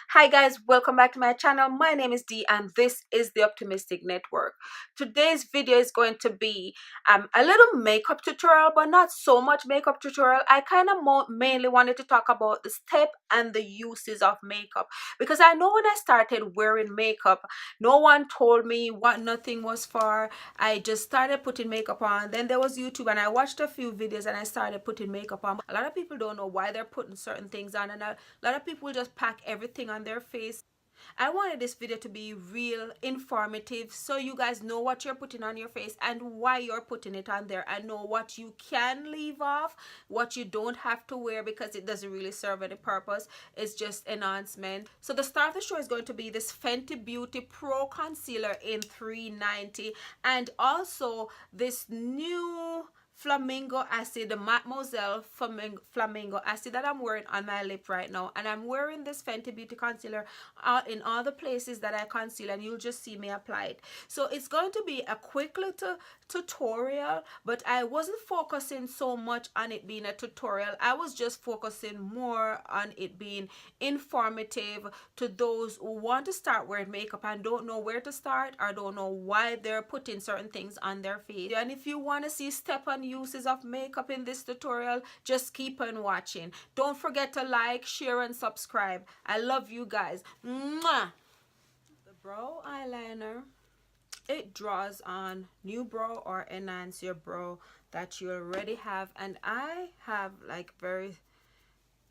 Hi guys, welcome back to my channel. My name is Dee and this is the Optimistic Network. Today's video is going to be a little makeup tutorial, but not so much makeup tutorial. I kind of mainly wanted to talk about the step and the uses of makeup, because I know when I started wearing makeup, no one told me what nothing was for. I just started putting makeup on. Then there was YouTube and I watched a few videos and I started putting makeup on. A lot of people don't know why they're putting certain things on, and a lot of people just pack everything on their face. I wanted this video to be real informative, so you guys know what you're putting on your face and why you're putting it on there, and know what you can leave off, what you don't have to wear, because it doesn't really serve any purpose. It's just enhancement. So the star of the show is going to be this Fenty Beauty Pro Concealer in 390, and also this new flamingo acid, the Mademoiselle flamingo acid that I'm wearing on my lip right now. And I'm wearing this Fenty Beauty concealer in all the places that I conceal, and you'll just see me apply it. So it's going to be a quick little tutorial, but I wasn't focusing so much on it being a tutorial. I was just focusing more on it being informative to those who want to start wearing makeup and don't know where to start, or don't know why they're putting certain things on their face. And if you want to see step on uses of makeup in this tutorial, just keep on watching. Don't forget to like, share, and subscribe. I love you guys. Mwah! The brow eyeliner, it draws on new brow or enhance your brow that you already have. And I have like they're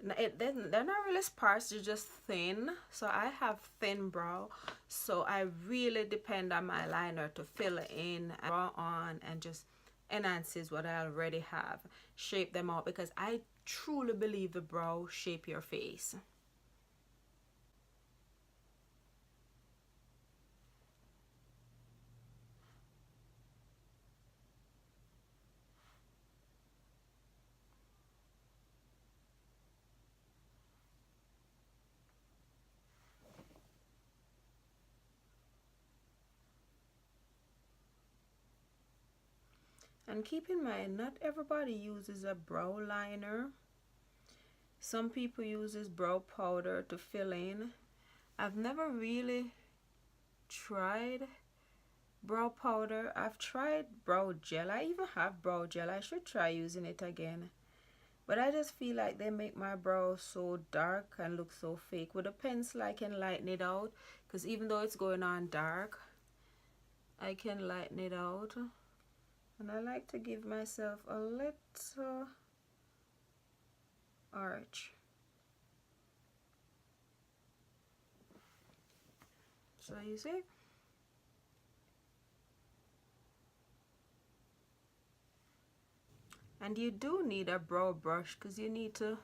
not really sparse, they're just thin. So I have thin brow, so I really depend on my liner to fill in, draw on, and just enhances what I already have, shape them out, because I truly believe the brow shape your face. And keep in mind, not everybody uses a brow liner. Some people uses brow powder to fill in. I've never really tried brow powder. I've tried brow gel. I even have brow gel. I should try using it again. But I just feel like they make my brow so dark and look so fake. With a pencil I can lighten it out, because even though it's going on dark, I can lighten it out. And I like to give myself a little arch. So you see? And you do need a brow brush, because you need to,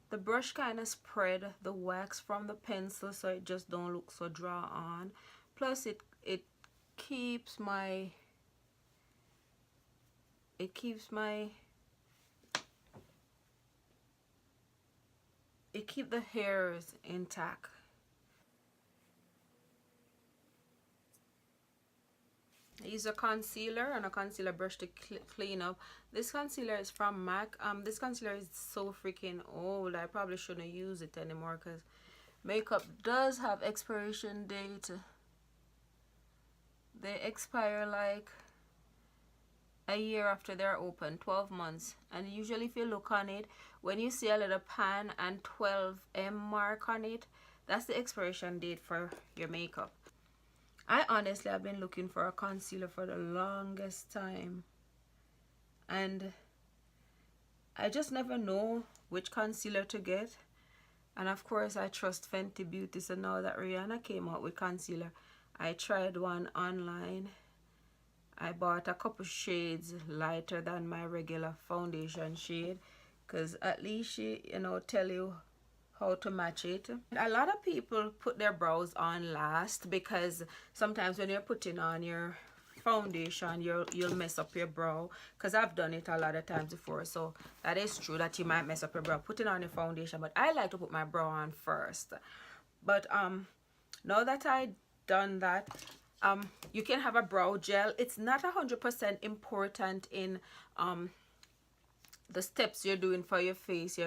the brush kind of spread the wax from the pencil so it just don't look so draw on. Plus it keeps my it keeps the hairs intact. I use a concealer and a concealer brush to clean up. This concealer is from MAC. This concealer is so freaking old. I probably shouldn't use it anymore, because makeup does have expiration date. They expire like a year after they're open, 12 months. And usually if you look on it, when you see a little pan and 12M mark on it, that's the expiration date for your makeup. I honestly have been looking for a concealer for the longest time, and I just never know which concealer to get. And of course I trust Fenty Beauty, so now that Rihanna came out with concealer, I tried one online. I bought a couple shades lighter than my regular foundation shade, because at least she, you know, tell you how to match it. A lot of people put their brows on last, because sometimes when you're putting on your foundation, you'll mess up your brow, because I've done it a lot of times before. So that is true that you might mess up your brow putting on your foundation, but I like to put my brow on first. But now that I done that, you can have a brow gel. It's not 100% important in the steps you're doing for your face,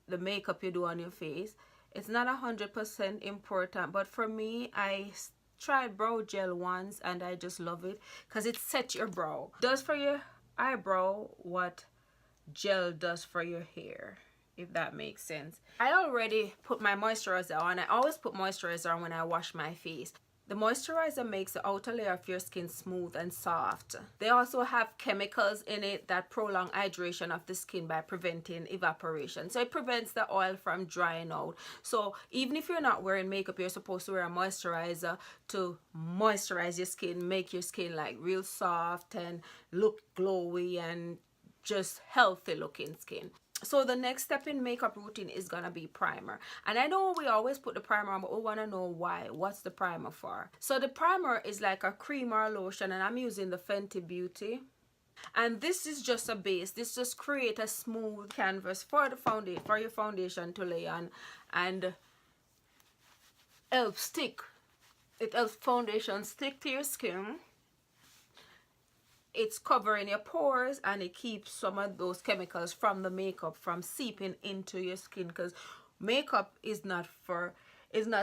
the makeup you do on your face. It's not 100% important, but for me, I tried brow gel once and I just love it because it sets your brow. It does for your eyebrow what gel does for your hair, if that makes sense. I already put my moisturizer on. I always put moisturizer on when I wash my face. The moisturizer makes the outer layer of your skin smooth and soft. They also have chemicals in it that prolong hydration of the skin by preventing evaporation. So it prevents the oil from drying out. So even if you're not wearing makeup, you're supposed to wear a moisturizer to moisturize your skin, make your skin like real soft and look glowy and just healthy looking skin. So the next step in makeup routine is gonna be primer. And I know we always put the primer on, but we wanna know why. What's the primer for? So the primer is like a cream or a lotion, and I'm using the Fenty Beauty. And this is just a base. This just create a smooth canvas for the foundation, for your foundation to lay on, and help stick. It helps foundation stick to your skin. It's covering your pores, and it keeps some of those chemicals from the makeup from seeping into your skin, because makeup is not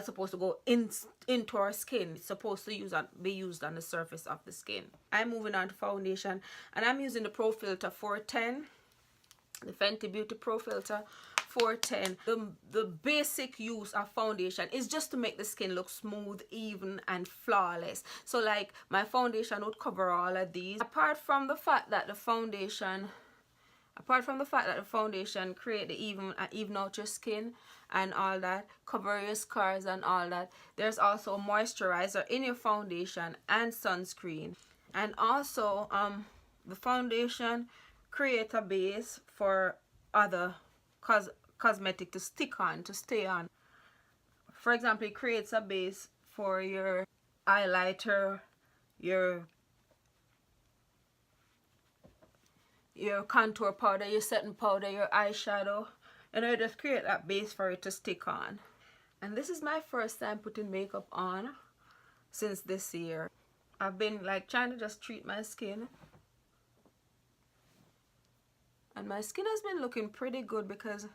supposed to go into our skin. It's supposed to be used on the surface of the skin. I'm moving on to foundation, and I'm using the Pro Filter 410, the Fenty Beauty Pro Filter 410. The basic use of foundation is just to make the skin look smooth, even, and flawless. So like my foundation would cover all of these. Apart from the fact that the foundation create the even out your skin and all that, cover your scars and all that, there's also a moisturizer in your foundation and sunscreen. And also the foundation create a base for other cosmetic to stick on, to stay on. For example, it creates a base for your highlighter, your contour powder, your setting powder, your eyeshadow, and I just create that base for it to stick on. And this is my first time putting makeup on since this year. I've been like trying to just treat my skin, and my skin has been looking pretty good, because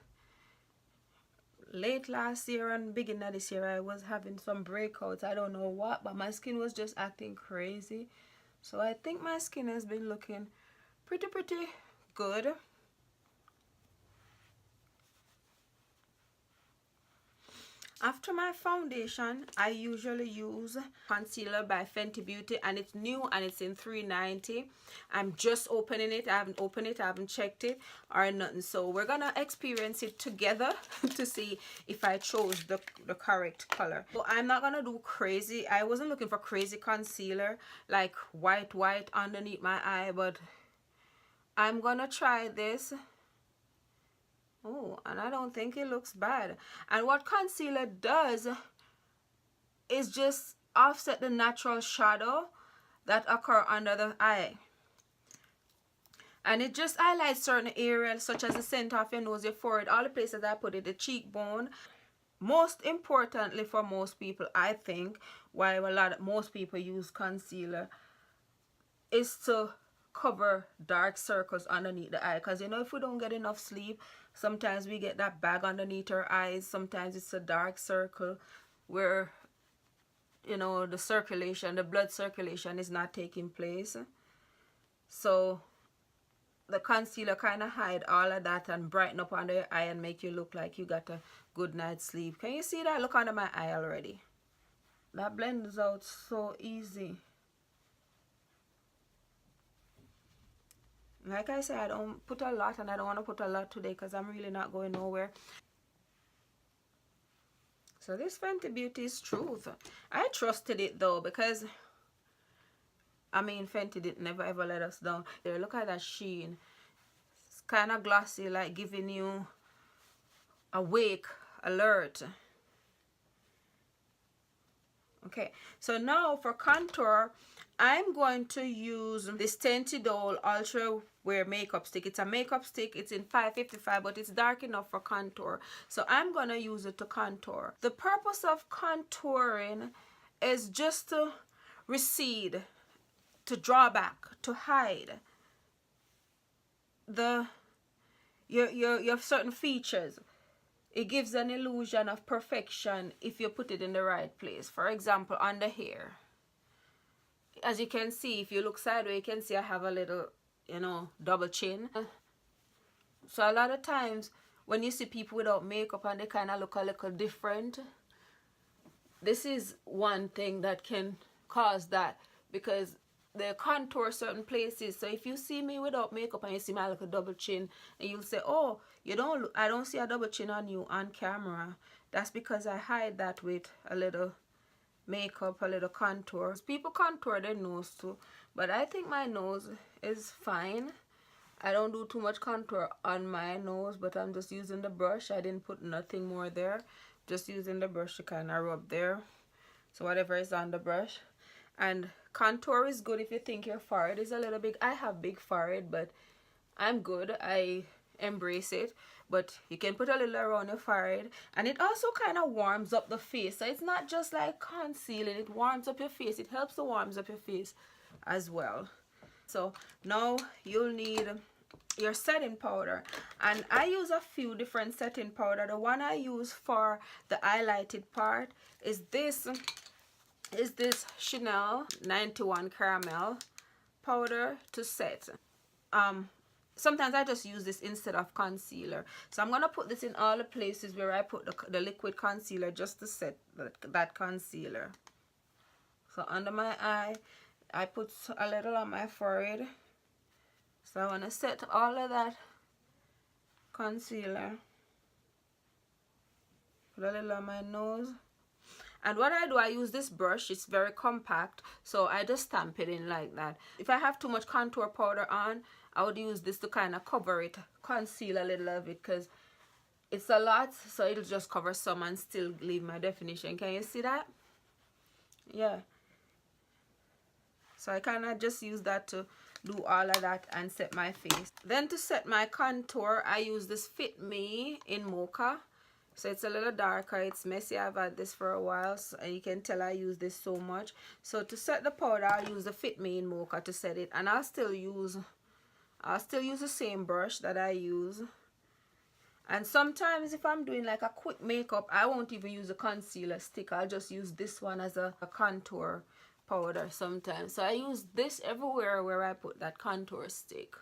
late last year and beginning of this year I was having some breakouts. I don't know what, but my skin was just acting crazy. So I think my skin has been looking pretty good. After my foundation, I usually use concealer by Fenty Beauty, and it's new and it's in $3.90. I'm just opening it. I haven't opened it, I haven't checked it or nothing. So we're gonna experience it together to see if I chose the correct color. So I'm not gonna do crazy. I wasn't looking for crazy concealer like white underneath my eye, but I'm gonna try this. Oh, and I don't think it looks bad. And what concealer does is just offset the natural shadow that occur under the eye. And it just highlights certain areas such as the center of your nose, your forehead, all the places I put it, the cheekbone. Most importantly for most people, I think, why most people use concealer, is to cover dark circles underneath the eye. Because you know, if we don't get enough sleep, sometimes we get that bag underneath our eyes. Sometimes it's a dark circle where, you know, the blood circulation is not taking place. So the concealer kind of hide all of that and brighten up under your eye and make you look like you got a good night's sleep. Can you see that? Look under my eye already. That blends out so easy. Like I said, I don't put a lot, and I don't want to put a lot today because I'm really not going nowhere. So this Fenty Beauty is truth. I trusted it though, because I mean, Fenty did never ever let us down. There, look at that sheen. It's kind of glossy, like giving you awake, alert. Okay, so now for contour, I'm going to use this Tenty Doll Ultra Wear Makeup Stick. It's a makeup stick. It's in 555, but it's dark enough for contour. So I'm going to use it to contour. The purpose of contouring is just to recede, to draw back, to hide your certain features. it gives an illusion of perfection if you put it in the right place. For example, on the hair, as you can see, if you look sideways, you can see I have a little, you know, double chin. So a lot of times when you see people without makeup and they kind of look a little different, this is one thing that can cause that, because they contour certain places. So if you see me without makeup and you see my little double chin, and you'll say, oh, you don't I don't see a double chin on you on camera. That's because I hide that with a little makeup, a little contour. People contour their nose too, but I think my nose is fine. I don't do too much contour on my nose, but I'm just using the brush. I didn't put nothing more there, just using the brush to kind of rub there, so whatever is on the brush. And contour is good if you think your forehead is a little big. I have big forehead, but I'm good. I embrace it. But you can put a little around your forehead, and it also kind of warms up the face. So it's not just like concealing, it warms up your face. It helps to warm up your face as well. So now you'll need your setting powder, and I use a few different setting powder. The one I use for the highlighted part is this Chanel 91 caramel powder to set. Sometimes I just use this instead of concealer, so I'm gonna put this in all the places where I put the liquid concealer, just to set that concealer. So under my eye, I put a little on my forehead. So I want to set all of that concealer. Put a little on my nose. And what I do, I use this brush. It's very compact, so I just stamp it in like that. If I have too much contour powder on, I would use this to kind of cover it, conceal a little of it, because it's a lot, so it'll just cover some and still leave my definition. Can you see that? Yeah. So I kind of just use that to do all of that and set my face. Then to set my contour, I use this Fit Me in Mocha. So it's a little darker, it's messy. I've had this for a while, so you can tell I use this so much. So to set the powder, I'll use the Fit Me in Mocha to set it, and I'll still use the same brush that I use. And sometimes if I'm doing like a quick makeup, I won't even use a concealer stick. I'll just use this one as a contour powder sometimes. So I use this everywhere where I put that contour stick.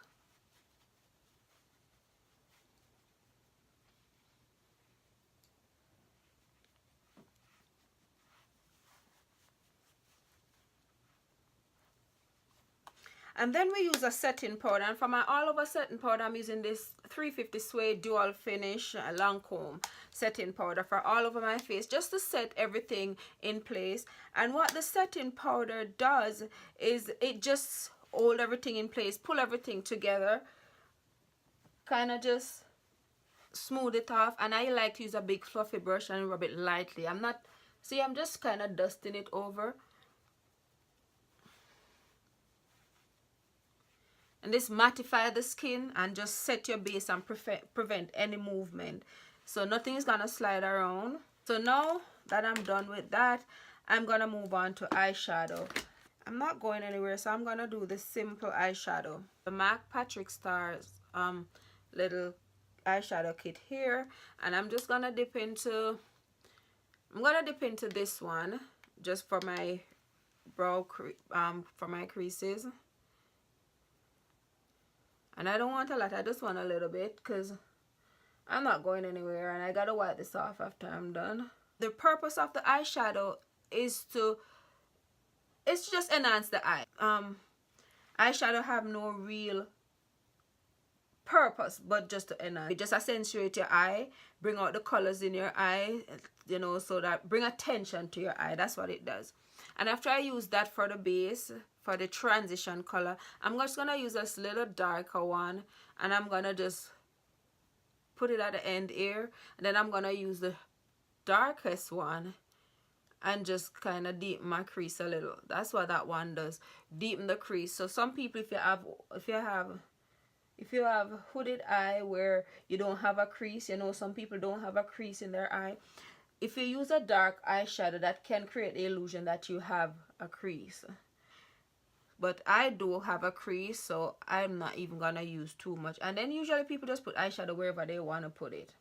And then we use a setting powder, and for my all over setting powder, I'm using this 350 Suede Dual Finish Lancome setting powder for all over my face, just to set everything in place. And what the setting powder does is it just hold everything in place, pull everything together, kind of just smooth it off. And I like to use a big fluffy brush and rub it lightly. I'm just kind of dusting it over. And this mattify the skin and just set your base and prevent any movement, so nothing is gonna slide around. So now that I'm done with that, I'm gonna move on to eyeshadow. I'm not going anywhere, so I'm gonna do this simple eyeshadow, the MAC Patrick Stars little eyeshadow kit here. And I'm just gonna dip into this one just for my brow for my creases. And I don't want a lot, I just want a little bit, because I'm not going anywhere and I gotta wipe this off after I'm done. The purpose of the eyeshadow is to just enhance the eye. Eyeshadow have no real purpose but just to enhance. It just accentuate your eye, bring out the colors in your eye, you know, so that bring attention to your eye. That's what it does. And after I use that for the base, for the transition color, I'm just gonna use this little darker one, and I'm gonna just put it at the end here, and then I'm gonna use the darkest one and just kind of deepen my crease a little. That's what that one does, deepen the crease. So some people, if you have hooded eye where you don't have a crease, you know, some people don't have a crease in their eye, if you use a dark eyeshadow, that can create the illusion that you have a crease. But I do have a crease, so I'm not even gonna use too much. And then usually people just put eyeshadow wherever they want to put it.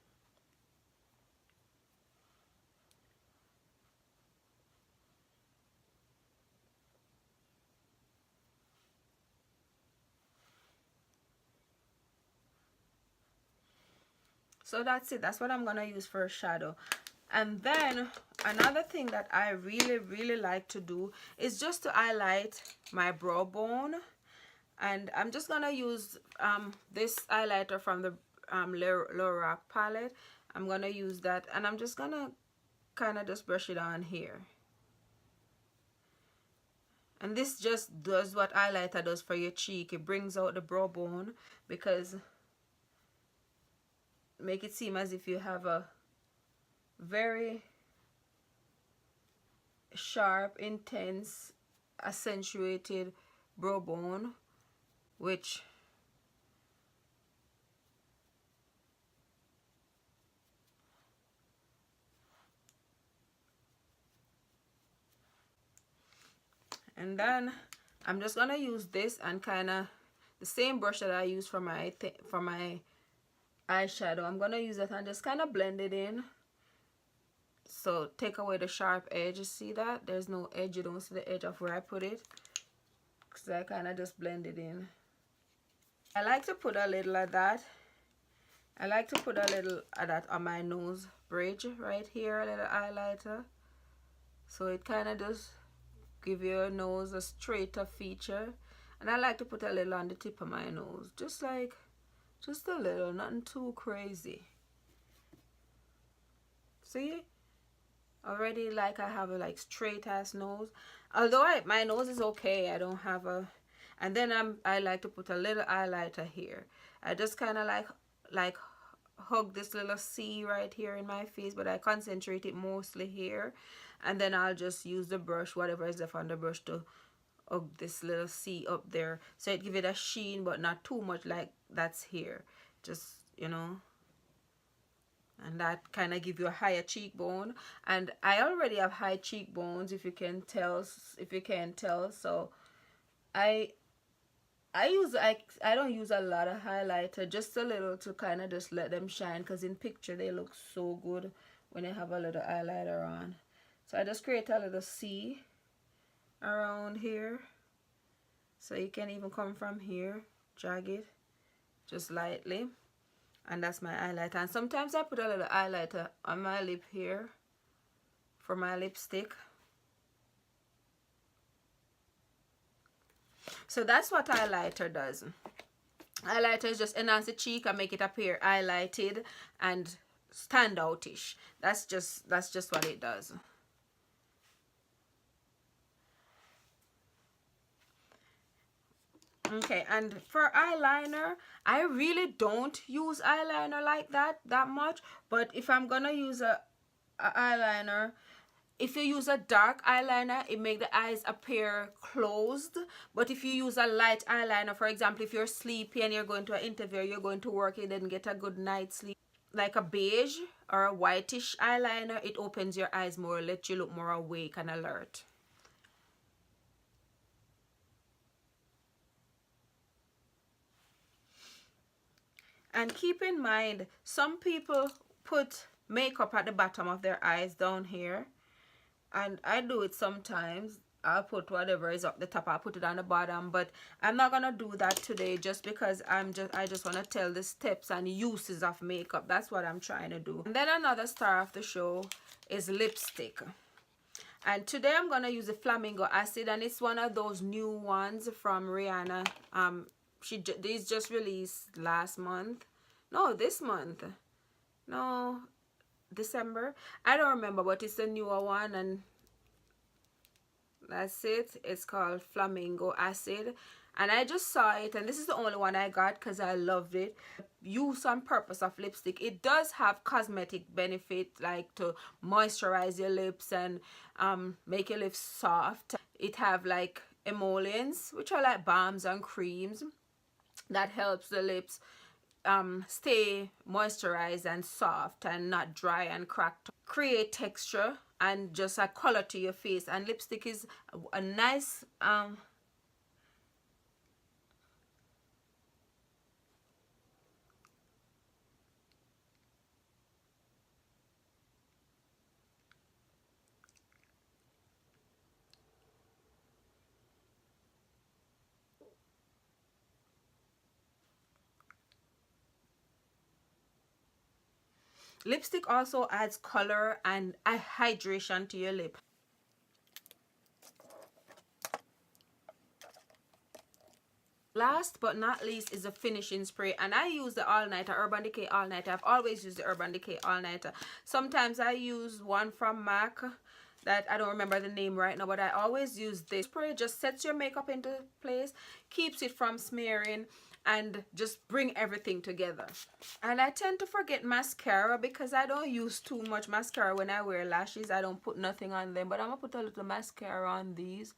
So that's it. That's what I'm gonna use for a shadow. And then another thing that I really like to do is just to highlight my brow bone. And I'm just gonna use this highlighter from the Lorac palette. I'm gonna use that, and I'm just gonna kind of just brush it on here. And this just does what highlighter does for your cheek. It brings out the brow bone, because make it seem as if you have a very sharp, intense, accentuated brow bone, which and then I'm just gonna use this and kind of the same brush that I use for my eyeshadow. I'm gonna use it and just kind of blend it in. So take away the sharp edge. You see that there's no edge, you don't see the edge of where I put it, because I kind of just blend it in. I like to put a little of that. I like to put a little of that on my nose bridge right here, a little highlighter, so it kind of just give your nose a straighter feature. And I like to put a little on the tip of my nose, just a little, nothing too crazy. See, already like I have a like straight ass nose, although my nose is okay, I don't have a. And then I like to put a little highlighter here. I just kind of like hug this little C right here in my face, but I concentrate it mostly here, and then I'll just use the brush, whatever is left on the brush, to hug this little C up there, so it give it a sheen but not too much like that's here, just, you know, and that kind of give you a higher cheekbone. And I already have high cheekbones, if you can tell, so I don't use a lot of highlighter, just a little, to kind of just let them shine, because in picture they look so good when you have a little highlighter on. So I just create a little C around here, so you can even come from here, drag it just lightly, and that's my highlighter. And sometimes I put a little highlighter on my lip here for my lipstick. So that's what highlighter does. Highlighters just enhance the cheek and make it appear highlighted and standoutish. That's just what it does. Okay, and for eyeliner, I really don't use eyeliner like that much, but if I'm gonna use a eyeliner, if you use a dark eyeliner, it make the eyes appear closed. But if you use a light eyeliner, for example, if you're sleepy and you're going to an interview, you're going to work, you didn't get a good night's sleep, like a beige or a whitish eyeliner, it opens your eyes more, lets you look more awake and alert. And keep in mind, some people put makeup at the bottom of their eyes down here, and I do it sometimes. I'll put whatever is up the top, I'll put it on the bottom, but I'm not gonna do that today, just because I just want to tell the steps and uses of makeup. That's what I'm trying to do. And then another star of the show is lipstick, and today I'm gonna use the Flamingo Acid, and it's one of those new ones from Rihanna. These just released last month, no, this month, no, December, I don't remember, but it's a newer one, and that's it. It's called Flamingo Acid, and I just saw it, and this is the only one I got because I loved it. Use and purpose of lipstick, it does have cosmetic benefit, like to moisturize your lips and make your lips soft. It have like emollients, which are like balms and creams that helps the lips stay moisturized and soft and not dry and cracked. Create texture and just a color to your face, and lipstick is a nice Lipstick also adds color and a hydration to your lip. Last but not least is a finishing spray, and I use the All Nighter Urban Decay All Nighter. I've always used the Urban Decay All Nighter. Sometimes I use one from MAC that I don't remember the name right now, but I always use this spray. Just sets your makeup into place, keeps it from smearing, and just bring everything together. And I tend to forget mascara because I don't use too much mascara when I wear lashes. I don't put nothing on them, but I'm gonna put a little mascara on these.